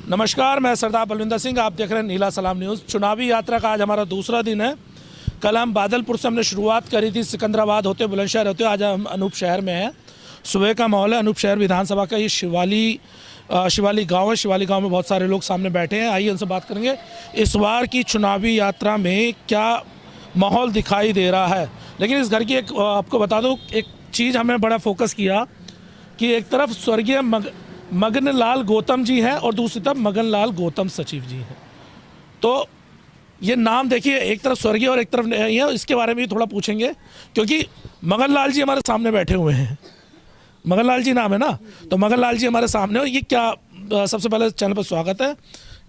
नमस्कार, मैं सरदार बलविंदर सिंह, आप देख रहे हैं नीला सलाम न्यूज़। चुनावी यात्रा का आज हमारा दूसरा दिन है। कल हम बादलपुर से हमने शुरुआत करी थी, सिकंदराबाद होते बुलंदशहर होते आज हम अनूप शहर में हैं। सुबह का माहौल है। अनूप शहर विधानसभा का ये शिवाली गांव है। शिवाली गांव में बहुत सारे लोग सामने बैठे हैं। आइए उनसे बात करेंगे इस बार की चुनावी यात्रा में क्या माहौल दिखाई दे रहा है। लेकिन इस घर की एक आपको बता दूँ, एक चीज़ हमने बड़ा फोकस किया कि एक तरफ स्वर्गीय मगन लाल गौतम जी हैं और दूसरी तरफ मगन लाल गौतम सचिव जी हैं। तो ये नाम देखिए, एक तरफ स्वर्गीय और एक तरफ नहीं है। इसके बारे में भी थोड़ा पूछेंगे क्योंकि मगन लाल जी हमारे सामने बैठे हुए हैं। मगन लाल जी नाम है ना, तो मगन लाल जी हमारे सामने। और ये क्या, सबसे पहले चैनल पर स्वागत है।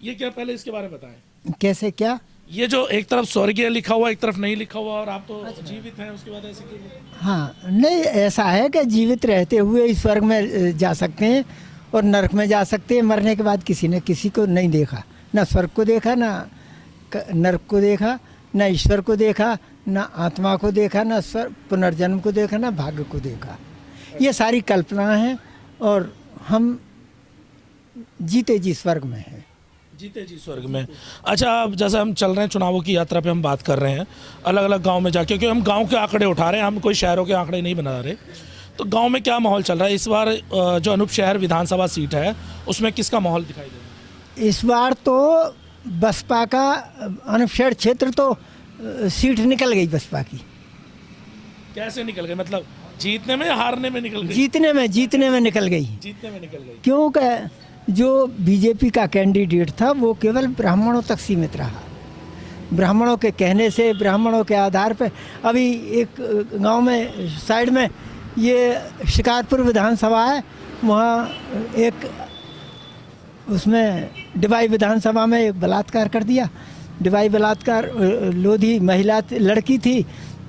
ये क्या, पहले इसके बारे में बताएं। कैसे क्या? ये जो एक तरफ स्वर्गीय लिखा हुआ, एक तरफ नहीं लिखा हुआ, और आप तो जीवित हैं, उसके बाद ऐसे क्यों? हाँ, नहीं, ऐसा है कि जीवित रहते हुए इस स्वर्ग में जा सकते हैं और नरक में जा सकते हैं। मरने के बाद किसी ने किसी को नहीं देखा, ना स्वर्ग को देखा, ना नरक को देखा, ना ईश्वर को देखा, ना आत्मा को देखा, ना पुनर्जन्म को देखा, ना भाग्य को देखा। ये सारी कल्पना है और हम जीते जी स्वर्ग में हैं। जीते जी स्वर्ग में। अच्छा, अब जैसे हम चल रहे हैं चुनावों की यात्रा पे, हम बात कर रहे हैं अलग अलग गांव में जाके, क्योंकि हम गांव के आंकड़े उठा रहे हैं, हम कोई शहरों के आंकड़े नहीं बना रहे। तो गांव में क्या माहौल चल रहा है इस बार? जो अनूप शहर विधानसभा सीट है उसमें किसका माहौल दिखाई दे रहा है इस बार? तो बसपा का अनूप शहर क्षेत्र तो सीट निकल गई बसपा की। कैसे निकल गए? मतलब जीतने में या हारने में निकल गई? जीतने में निकल गई। जीतने में निकल गई। क्योंकि जो बीजेपी का कैंडिडेट था वो केवल ब्राह्मणों तक सीमित रहा। ब्राह्मणों के कहने से, ब्राह्मणों के आधार पर। अभी एक गांव में साइड में ये शिकारपुर विधानसभा है, वहाँ एक उसमें डिवाई विधानसभा में एक बलात्कार कर दिया। डिवाई बलात्कार, लोधी महिला लड़की थी,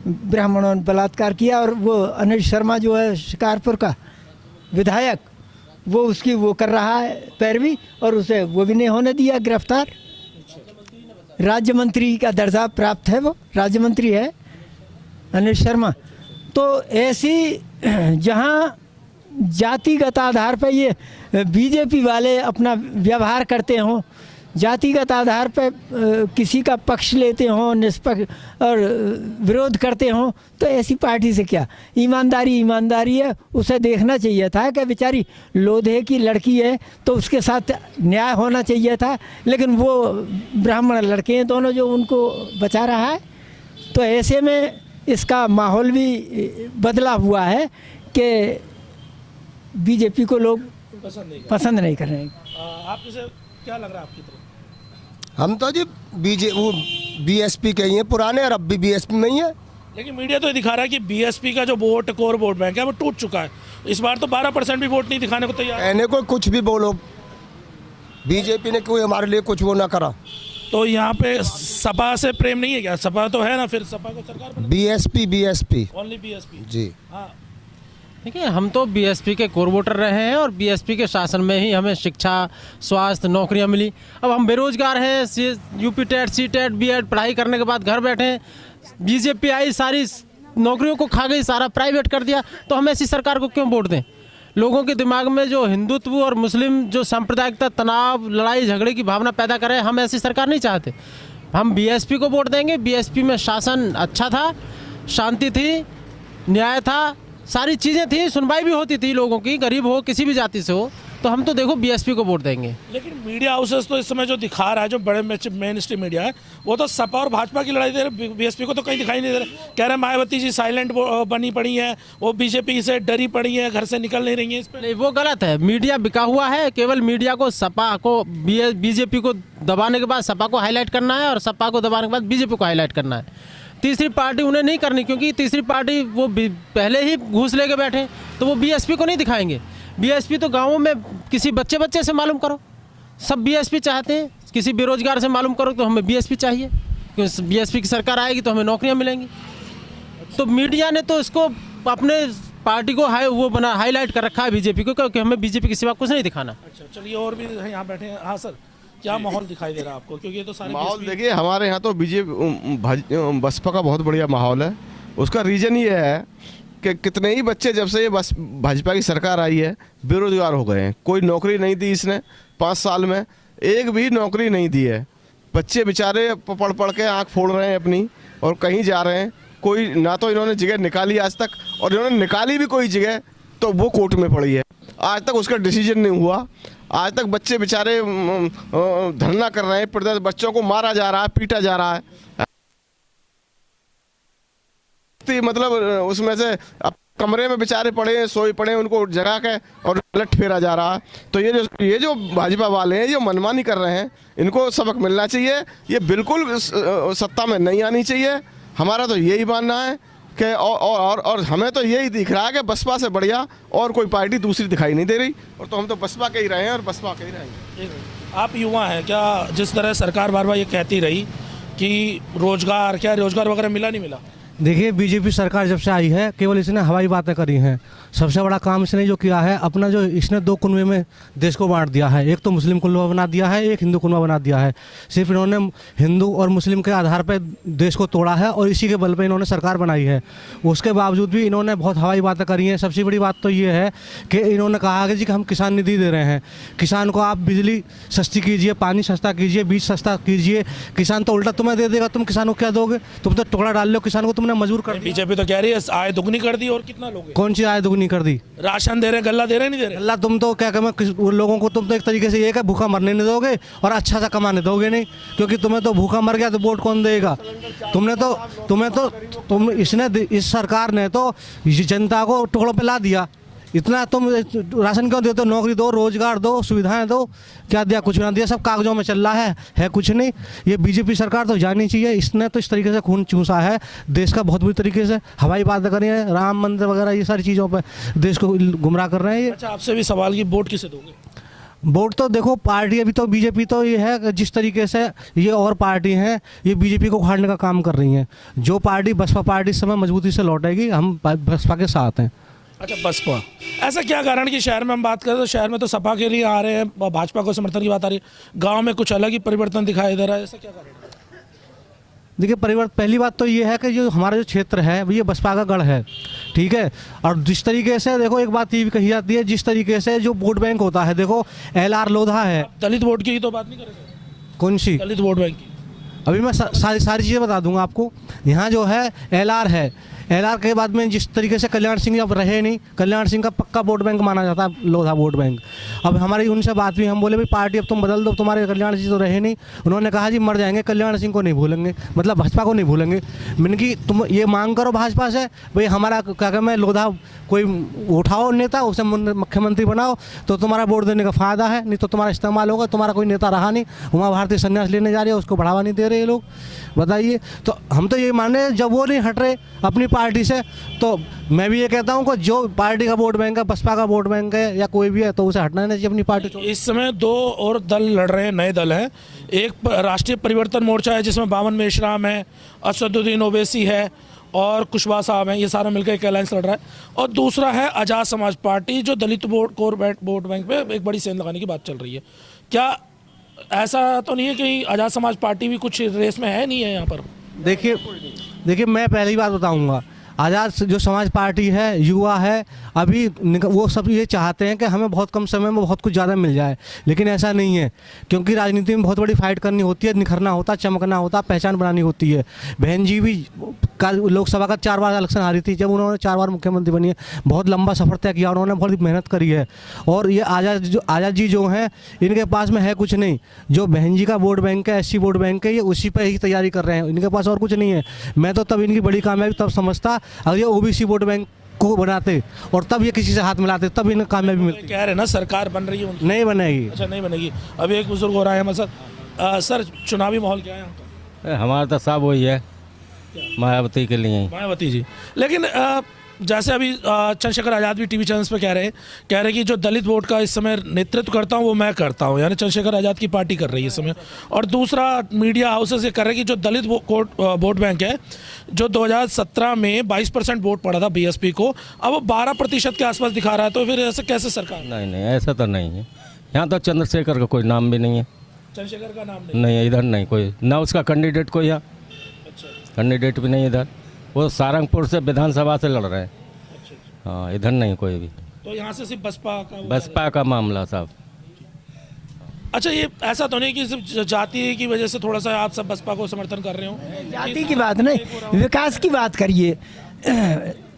ब्राह्मणों ने बलात्कार किया। और वो अनिल शर्मा जो है शिकारपुर का विधायक, वो उसकी वो कर रहा है पैरवी, और उसे वो भी नहीं होने दिया गिरफ्तार। राज्य मंत्री का दर्जा प्राप्त है, वो राज्य मंत्री है अनिल शर्मा। तो ऐसी जहाँ जातिगत आधार पर ये बीजेपी वाले अपना व्यवहार करते हों, जातिगत आधार पर किसी का पक्ष लेते हों, निष्पक्ष और विरोध करते हों, तो ऐसी पार्टी से क्या? ईमानदारी है। उसे देखना चाहिए था कि बेचारी लोधे की लड़की है तो उसके साथ न्याय होना चाहिए था। लेकिन वो ब्राह्मण लड़के हैं दोनों जो उनको बचा रहा है। तो ऐसे में इसका माहौल भी बदला हुआ है कि बीजेपी को लोग पसंद नहीं कर रहे हैं। आपको से क्या लग रहा है आपकी तरफ? हम तो जी बीएसपी के ही हैं पुराने, और अब भी बीएसपी में ही है। लेकिन मीडिया तो ये दिखा रहा है कि बीएसपी का जो वोट, कोर वोट बैंक है, वो टूट चुका है। इस बार तो 12% भी वोट नहीं दिखाने को तैयार। कहने को कुछ भी बोलो, बीजेपी ने कोई हमारे लिए कुछ वो ना करा। तो यहाँ पे सपा से प्रेम नहीं है क्या? सपा तो है ना, फिर सपा को सरकार बीएसपी ओनली बीएसपी जी। हाँ, देखिए, हम तो बीएसपी के कोर वोटर रहे हैं और बीएसपी के शासन में ही हमें शिक्षा, स्वास्थ्य, नौकरियां मिली। अब हम बेरोजगार हैं, UP TET, C TET, B Ed पढ़ाई करने के बाद घर बैठे हैं। बीजेपी आई, सारी नौकरियों को खा गई, सारा प्राइवेट कर दिया। तो हम ऐसी सरकार को क्यों वोट दें? लोगों के दिमाग में जो हिंदुत्व और मुस्लिम जो सांप्रदायिकता, तनाव, लड़ाई झगड़े की भावना पैदा करे, हम ऐसी सरकार नहीं चाहते। हम बीएसपी को वोट देंगे। बीएसपी में शासन अच्छा था, शांति थी, न्याय था, सारी चीज़ें थी, सुनवाई भी होती थी लोगों की, गरीब हो, किसी भी जाति से हो। तो हम तो देखो बीएसपी को वोट देंगे। लेकिन मीडिया हाउसेस तो इस समय जो दिखा रहा है, जो बड़े मेन स्ट्रीम मीडिया है, वो तो सपा और भाजपा की लड़ाई दे रहे, बीएसपी को तो कहीं दिखाई नहीं दे रहे। कह रहे मायावती जी साइलेंट बनी पड़ी हैं, वो बीजेपी से डरी पड़ी हैं, घर से निकल नहीं रही हैं। इस पर नहीं, वो गलत है। मीडिया बिका हुआ है। केवल मीडिया को सपा को, बीजेपी को दबाने के बाद सपा को हाईलाइट करना है और सपा को दबाने के बाद बीजेपी को हाईलाइट करना है। तीसरी पार्टी उन्हें नहीं करनी, क्योंकि तीसरी पार्टी वो पहले ही घूस लेके बैठे, तो वो बीएसपी को नहीं दिखाएंगे। बीएसपी तो गाँवों में किसी बच्चे से मालूम करो, सब बीएसपी चाहते हैं। किसी बेरोजगार से मालूम करो तो हमें बीएसपी चाहिए, क्योंकि बीएसपी की सरकार आएगी तो हमें नौकरियां मिलेंगी। तो मीडिया ने तो इसको अपने पार्टी को हाईलाइट कर रखा है बीजेपी को, क्योंकि हमें बीजेपी के सिवा कुछ नहीं दिखाना। अच्छा, चलिए, और भी यहाँ बैठे हैं। हाँ सर, क्या माहौल दिखाई दे रहा है आपको? क्योंकि ये तो सारे माहौल देखिए, हमारे यहाँ तो बसपा का बहुत बढ़िया माहौल है। उसका रीज़न ये है कि कितने ही बच्चे जब से ये भाजपा की सरकार आई है बेरोजगार हो गए हैं। कोई नौकरी नहीं दी इसने 5 साल में। एक भी नौकरी नहीं दी है। बच्चे बेचारे पढ़ पढ़ के आंख फोड़ रहे हैं अपनी और कहीं जा रहे हैं। कोई ना तो इन्होंने जगह निकाली आज तक, और इन्होंने निकाली भी कोई जगह तो वो कोर्ट में पड़ी है। आज तक उसका डिसीजन नहीं हुआ। आज तक बच्चे बेचारे धरना कर रहे हैं, बच्चों को मारा जा रहा है, पीटा जा रहा है। मतलब उसमें से कमरे में बेचारे पड़े, सोए पड़े, उनको जगा के और लट फेरा जा रहा है। तो ये जो भाजपा वाले हैं, ये मनमानी कर रहे हैं, इनको सबक मिलना चाहिए। ये बिल्कुल सत्ता में नहीं आनी चाहिए। हमारा तो यही मानना है कि और हमें तो यही दिख रहा है कि बसपा से बढ़िया और कोई पार्टी दूसरी दिखाई नहीं दे रही, और तो हम तो बसपा के ही रहे हैं और बसपा के ही रहेंगे। आप युवा हैं, क्या जिस तरह सरकार बार बार ये कहती रही कि रोजगार वगैरह मिला नहीं मिला? देखिए, बीजेपी सरकार जब से आई है केवल इसने हवाई बातें करी हैं। सबसे बड़ा काम इसने जो किया है, अपना जो इसने 2 कुनबे में देश को बांट दिया है। एक तो मुस्लिम कुनबा बना दिया है, एक हिंदू कुनबा बना दिया है। सिर्फ इन्होंने हिंदू और मुस्लिम के आधार पर देश को तोड़ा है और इसी के बल पर इन्होंने सरकार बनाई है। उसके बावजूद भी इन्होंने बहुत हवाई बातें करी हैं। सबसे बड़ी बात तो ये है कि इन्होंने कहा कि जी कि हम किसान निधि दे रहे हैं, किसान को आप बिजली सस्ती कीजिए, पानी सस्ता कीजिए, बीज सस्ता कीजिए। किसान तो उल्टा तुम्हें दे देगा, तुम किसानों को क्या दोगे? तुम तो टुकड़ा डाल लो किसान को, तुमने मजबूर कर दिया। बीजेपी तो कह रही है आय दुगनी कर दी, और कितना लोगे? कौन सी आय दुगनी कर दी? राशन दे रहे, गल्ला दे रहे, नहीं दे रहे? अल्लाह, तुम तो क्या कहें उन लोगों को, तुम तो एक तरीके से ये है भूखा मरने नहीं दोगे और अच्छा सा कमाने दोगे नहीं, क्योंकि तुम्हें तो भूखा मर गया तो वोट कौन देगा? इसने इस सरकार ने तो जनता को टुकड़ों पे ला दिया। इतना तुम राशन क्यों देते हो? नौकरी दो, रोजगार दो, सुविधाएं दो। क्या दिया? कुछ ना दिया, सब कागजों में चल रहा है कुछ नहीं। ये बीजेपी सरकार तो जानी चाहिए। इसने तो इस तरीके से खून चूसा है देश का बहुत बुरी तरीके से। हवाई बातें करी हैं, राम मंदिर वगैरह ये सारी चीज़ों पर देश को गुमराह कर रहे हैं ये। अच्छा, आपसे भी सवाल की वोट किसे दोगे? वोट तो देखो, पार्टी अभी तो बीजेपी तो ये है कि जिस तरीके से ये और पार्टी हैं ये बीजेपी को उखाड़ने का काम कर रही हैं। जो पार्टी बसपा पार्टी इस समय मजबूती से लौटेगी, हम बसपा के साथ हैं। अच्छा, बसपा, ऐसा क्या कारण कि शहर में हम बात करें तो शहर में तो सपा के लिए आ रहे हैं, भाजपा को समर्थन की बात आ रही है, गांव में कुछ अलग ही परिवर्तन दिखाई दे रहा है, ऐसा क्या कारण है? देखिए, परिवर्तन पहली बात तो ये है कि जो हमारा जो क्षेत्र है ये बसपा का गढ़ है, ठीक है। और जिस तरीके से देखो, एक बात ये भी कही जाती है, जिस तरीके से जो वोट बैंक होता है, देखो LR लोधा है। दलित वोट की तो बात नहीं करेंगे? कौन सी दलित वोट बैंक की? अभी मैं सारी चीज़ें बता दूंगा आपको। यहाँ जो है LR है, LR के बाद में जिस तरीके से कल्याण सिंह अब रहे नहीं, कल्याण सिंह का पक्का वोट बैंक माना जाता है लोधा वोट बैंक। अब हमारी उनसे बात हुई, हम बोले भाई पार्टी अब तुम बदल दो, तुम्हारे कल्याण सिंह तो रहे नहीं। उन्होंने कहा जी मर जाएंगे, कल्याण सिंह को नहीं भूलेंगे, मतलब भाजपा को नहीं भूलेंगे। मैंने कि तुम ये मांग करो भाजपा से, भाई हमारा क्या कहते हैं लोधा कोई उठाओ नेता, उसे मुख्यमंत्री बनाओ, तो तुम्हारा वोट देने का फ़ायदा है, नहीं तो तुम्हारा इस्तेमाल होगा। तुम्हारा कोई नेता रहा नहीं, उमा भारती संन्यास लेने जा रही है, उसको बढ़ावा नहीं दे रहे ये लोग, बताइए। तो हम तो ये माने जब वो नहीं हट रहे अपनी पार्टी से, तो मैं भी ये कहता हूँ कि जो पार्टी का वोट बैंक है, बसपा का वोट बैंक है या कोई भी है, तो उसे हटना नहीं चाहिए अपनी पार्टी। इस समय 2 और दल लड़ रहे हैं, नए दल हैं। एक राष्ट्रीय परिवर्तन मोर्चा है जिसमें बावन मेश्राम है, असदुद्दीन ओवैसी है और कुशवाहा साहब हैं, ये सारा मिलकर एक अलायंस लड़ रहा है। और दूसरा है आज़ाद समाज पार्टी, जो दलित वोट बैंक पे एक बड़ी सेंध लगाने की बात चल रही है। क्या ऐसा तो नहीं है कि आज़ाद समाज पार्टी भी कुछ रेस में है, नहीं है यहाँ पर? देखिए मैं पहली बात बताऊंगा, आज़ाद जो समाज पार्टी है, युवा है, अभी वो सब ये चाहते हैं कि हमें बहुत कम समय में बहुत कुछ ज़्यादा मिल जाए, लेकिन ऐसा नहीं है, क्योंकि राजनीति में बहुत बड़ी फाइट करनी होती है, निखरना होता, चमकना होता, पहचान बनानी होती है। बहन जी भी लोकसभा का 4 बार इलेक्शन हारी थी, जब उन्होंने 4 बार मुख्यमंत्री बनी है, बहुत लंबा सफ़र तय किया, उन्होंने बहुत मेहनत करी है। और ये आज़ाद जी जो हैं, इनके पास में है कुछ नहीं। जो बहन जी का वोट बैंक है, SC वोट बैंक है, ये उसी पर ही तैयारी कर रहे हैं, इनके पास और कुछ नहीं है। मैं तो तब इनकी बड़ी कामयाबी तब समझता अगर ये OBC वोट बैंक को बनाते और तब ये किसी से हाथ मिलाते, तब इन्हें कामयाबी मिलती। कह रहे हैं ना सरकार बन रही है उनकी। नहीं बनेगी। अच्छा, नहीं बनेगी। अभी एक बुजुर्ग हो रहा है हमारे साथ। सर, चुनावी माहौल क्या है यहाँ का? हमारा तो सब वही है, मायावती के लिए। मायावती जी, लेकिन जैसे अभी चंद्रशेखर आज़ाद भी टीवी चैनल्स पे कह रहे हैं कि जो दलित वोट का इस समय नेतृत्व करता हूँ वो मैं करता हूँ, यानी चंद्रशेखर आज़ाद की पार्टी कर रही है इस समय। और दूसरा मीडिया हाउसेस ये कर रहे हैं कि जो दलित वोट बैंक है, जो 2017 में 22% वोट पड़ा था BSP को, अब वो 12% के आसपास दिखा रहा है। तो फिर ऐसा कैसे सरकार? नहीं, ऐसा तो नहीं है। यहाँ तो चंद्रशेखर का कोई नाम भी नहीं है। चंद्रशेखर का नाम नहीं है इधर, नहीं कोई, ना उसका कैंडिडेट कोई है। अच्छा, कैंडिडेट भी नहीं इधर, वो सारंगपुर से विधानसभा से लड़ रहे हैं। हाँ, इधर नहीं कोई भी। तो यहाँ से सिर्फ बसपा का मामला साहब। अच्छा, ये ऐसा तो नहीं कि सिर्फ जाति की वजह से थोड़ा सा आप सब बसपा को समर्थन कर रहे हो? जाति की बात नहीं, विकास की बात करिए।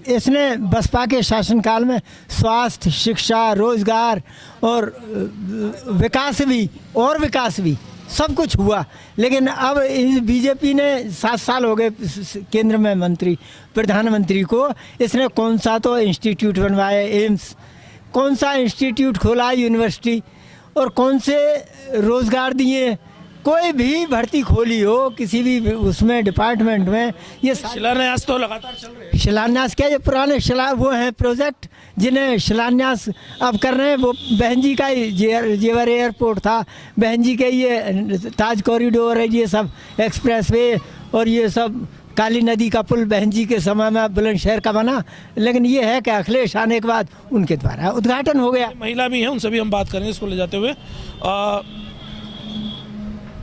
इसने बसपा के शासनकाल में स्वास्थ्य, शिक्षा, रोजगार और विकास भी सब कुछ हुआ। लेकिन अब बीजेपी ने 7 साल हो गए केंद्र में मंत्री, प्रधानमंत्री को, इसने कौन सा तो इंस्टीट्यूट बनवाया, एम्स, कौन सा इंस्टीट्यूट खोला, यूनिवर्सिटी, और कौन से रोजगार दिए, कोई भी भर्ती खोली हो किसी भी उसमें डिपार्टमेंट में, ये शिलान्यास तो लगातार चल रहे हैं। शिलान्यास क्या, ये पुराने वो हैं प्रोजेक्ट जिन्हें शिलान्यास अब कर रहे हैं। वो बहन जी का ही जेवर एयरपोर्ट था, बहन जी के ये ताज कॉरिडोर है, ये सब एक्सप्रेस वे और ये सब काली नदी का पुल बहन जी के समय में बुलंदशहर का बना। लेकिन ये है कि अखिलेश आने के बाद उनके द्वारा उद्घाटन हो गया। महिला भी हैं, उनसे भी हम बात करेंगे इसको ले जाते हुए।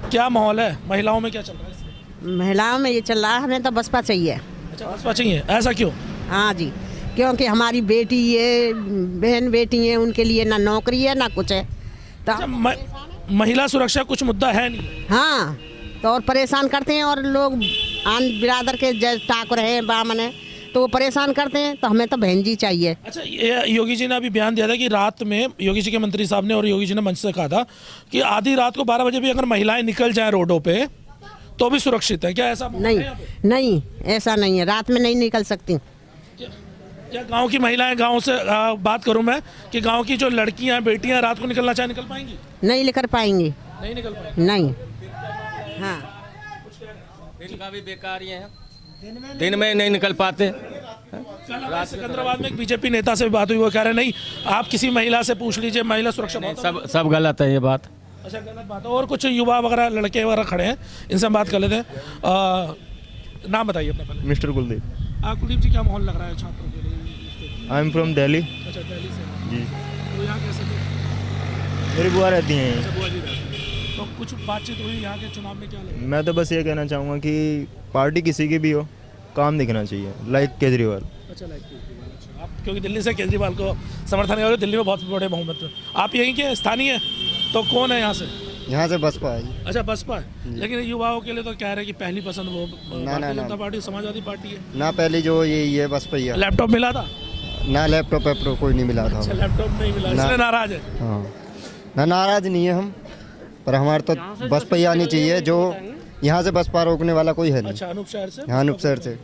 क्या माहौल है, महिलाओं में क्या चल रहा है इसमें? महिलाओं में ये चल रहा है, हमें तो बसपा चाहिए। अच्छा, बसपा चाहिए, ऐसा क्यों? हाँ जी, क्योंकि हमारी बेटी ये बहन बेटी है, उनके लिए ना नौकरी है ना कुछ है तो अच्छा, महिला सुरक्षा कुछ मुद्दा है नहीं? हाँ, तो और परेशान करते हैं, और लोग आन बिरादर के ठाकुर है, बामन है, तो वो परेशान करते हैं, तो हमें तो बहन जी चाहिए। अच्छा, ये योगी जी ने अभी बयान दिया था कि रात में योगी जी के मंत्री साहब ने और योगी जी ने मंच से कहा था कि आधी रात को 12 बजे भी अगर महिलाएं निकल जाएं रोडों पे तो भी सुरक्षित है। क्या ऐसा नहीं है? नहीं, ऐसा नहीं है, रात में नहीं निकल सकती। क्या गांव की महिलाएं, गांव से बात करूं मैं कि गांव की जो लड़कियां बेटियां रात को निकलना चाहे निकल पाएंगी? नहीं निकल पाएंगी, नहीं निकल पाएंगी। नहीं। हाँ, दिन का भी बेकार ही है, दिन में नहीं निकल पाते। सिकंदराबाद में एक बीजेपी नेता से भी बात हुई, वो कह रहे नहीं, आप किसी महिला से पूछ लीजिए, महिला सुरक्षा सब गलत है ये बात। अच्छा, गलत बात है। और कुछ युवा वगैरह लड़के वगैरह खड़े हैं, इनसे हम बात कर लेते हैं। नाम बताइए अपना पहले। मिस्टर कुलदीप। कुलदीप जी, क्या माहौल लग रहा है छात्रों के लिए? I am from Delhi. अच्छा, दिल्ली से जी। तो यहाँ कैसे थे? मेरी बुआ रहती हैं। अच्छा, बुआ जी रहती हैं। तो कुछ बातचीत हुई यहाँ के चुनाव में, क्या लगा? मैं तो बस ये कहना चाहूँगा कि पार्टी किसी की भी हो, काम दिखना चाहिए, लाइक केजरीवाल। अच्छा, लाइक केजरीवाल। अच्छा, आप क्योंकि दिल्ली से केजरीवाल को समर्थन करोगे, दिल्ली में बहुत बड़े बहुमत में। आप यहीं के स्थानीय, तो कौन है यहाँ से? यहाँ से बसपा है। अच्छा, बसपा है। लेकिन युवाओं के लिए तो कह रहे हैं कि पहली पसंद वो भारतीय जनता पार्टी, समाजवादी पार्टी है ना, पहली जो ये बसपा ही है। लैपटॉप मिला था ना, लैपटॉप कोई नहीं मिला था। अच्छा, लैपटॉप नहीं मिला, इसलिए नाराज है। हाँ, ना नाराज नहीं है हम, पर हमारे तो बसपा ही आनी चाहिए। जो यहाँ से बसपा रोकने वाला कोई है नहीं। अच्छा, अनूप शहर से? हाँ, अनूप शहर से।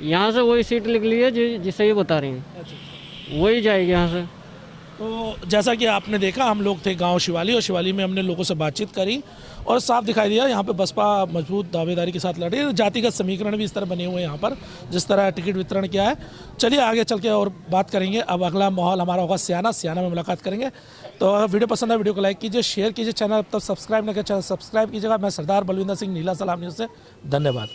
यहाँ से वही सीट निकली है जिसे ये बता रही हैं, अच्छा, वही जाएगी यहाँ से। तो जैसा कि आपने देखा, हम लोग थे गांव शिवाली, और शिवाली में हमने लोगों से बातचीत करी और साफ दिखाई दिया यहाँ पे बसपा मजबूत दावेदारी के साथ लड़ रही है। जातिगत समीकरण भी इस तरह बने हुए हैं यहाँ पर, जिस तरह टिकट वितरण किया है। चलिए आगे चल के और बात करेंगे। अब अगला माहौल हमारा होगा सियाना में मुलाकात करेंगे। तो वीडियो पसंद है, वीडियो को लाइक कीजिए, शेयर कीजिए, चैनल अब तक सब्सक्राइब नहीं किया, चैनल सब्सक्राइब कीजिएगा। मैं सरदार बलविंदर सिंह, नीला सलाम न्यूज़ से, धन्यवाद।